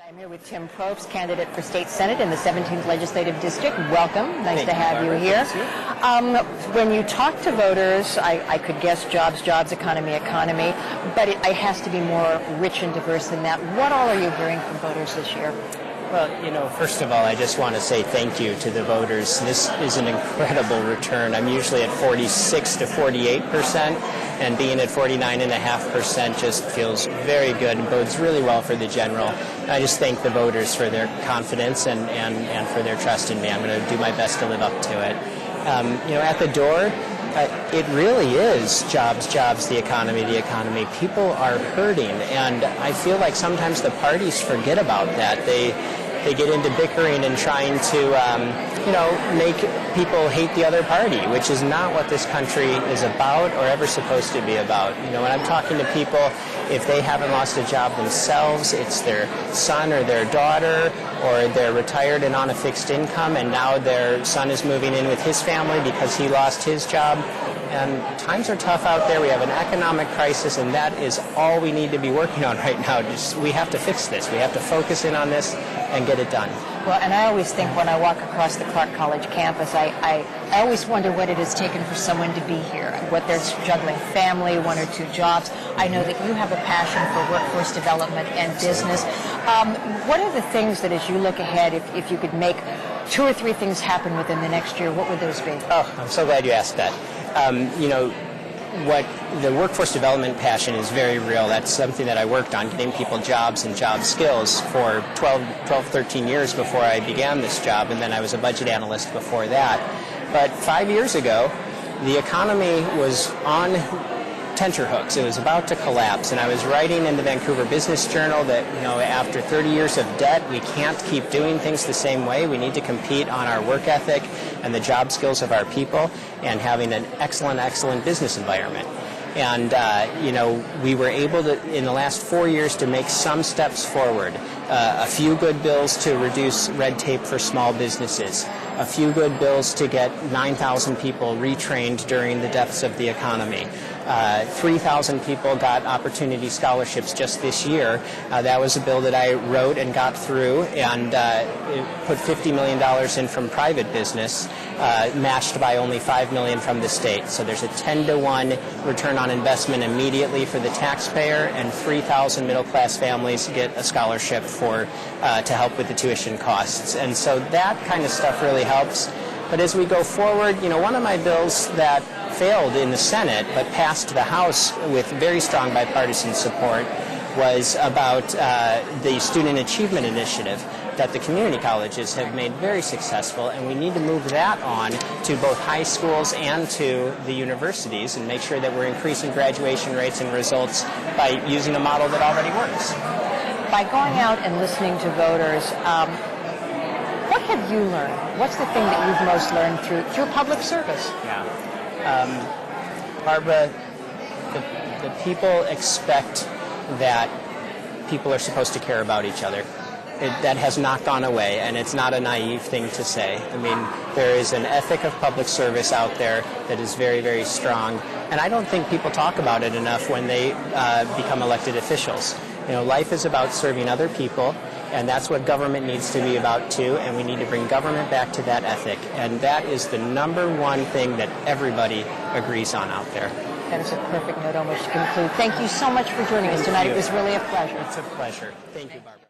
I'm here with Tim Probst, candidate for State Senate in the 17th Legislative District. Welcome. Nice to have you here. When you talk to voters, I could guess jobs, economy, but it has to be more rich and diverse than that. What all are you hearing from voters this year? Well, first of all, I just want to say thank you to the voters. This is an incredible return. I'm usually at 46 to 48%, and being at 49.5% just feels very good and bodes really well for the general. I just thank the voters for their confidence and for their trust in me. I'm going to do my best to live up to it. At the door, it really is jobs, the economy. People are hurting, and I feel like sometimes the parties forget about that. They get into bickering and trying to, make people hate the other party, which is not what this country is about or ever supposed to be about. When I'm talking to people, if they haven't lost a job themselves, it's their son or their daughter, or they're retired and on a fixed income, and now their son is moving in with his family because he lost his job. And times are tough out there. We have an economic crisis, and that is all we need to be working on right now. We have to fix this. We have to focus in on this and get it done. Well, and I always think when I walk across the Clark College campus, I always wonder what it has taken for someone to be here, what they're juggling, family, one or two jobs. I know that you have a passion for workforce development and business. What are the things that, as you look ahead, if you could make 2 or 3 things happen within the next year, what would those be? Oh, I'm so glad you asked that. What the workforce development passion is very real. That's something that I worked on, getting people jobs and job skills for 13 years before I began this job, and then I was a budget analyst before that. But 5 years ago, the economy was on tenterhooks. It was about to collapse, and I was writing in the Vancouver Business Journal that, after 30 years of debt, we can't keep doing things the same way. We need to compete on our work ethic and the job skills of our people and having an excellent business environment. And, we were able to, in the last 4 years, to make some steps forward. A few good bills to reduce red tape for small businesses. A few good bills to get 9,000 people retrained during the depths of the economy. 3,000 people got opportunity scholarships just this year. That was a bill that I wrote and got through, and it put $50 million in from private business, matched by only $5 million from the state. So there's a 10-to-1 return on investment immediately for the taxpayer, and 3,000 middle-class families get a scholarship to help with the tuition costs. And so that kind of stuff really helps. But as we go forward, one of my bills that failed in the Senate but passed the House with very strong bipartisan support was about the Student Achievement Initiative that the community colleges have made very successful, and we need to move that on to both high schools and to the universities and make sure that we're increasing graduation rates and results by using a model that already works. By going out and listening to voters, what have you learned? What's the thing that you've most learned through public service? Yeah. Barbara, the people expect that people are supposed to care about each other. That has not gone away, and it's not a naive thing to say. I mean, there is an ethic of public service out there that is very, very strong, and I don't think people talk about it enough when they become elected officials. Life is about serving other people, and that's what government needs to be about too, and we need to bring government back to that ethic, and that is the #1 thing that everybody agrees on out there. That is a perfect note on which to conclude. Thank you so much for joining us tonight. It was really a pleasure. It's a pleasure. Thank you, Barbara.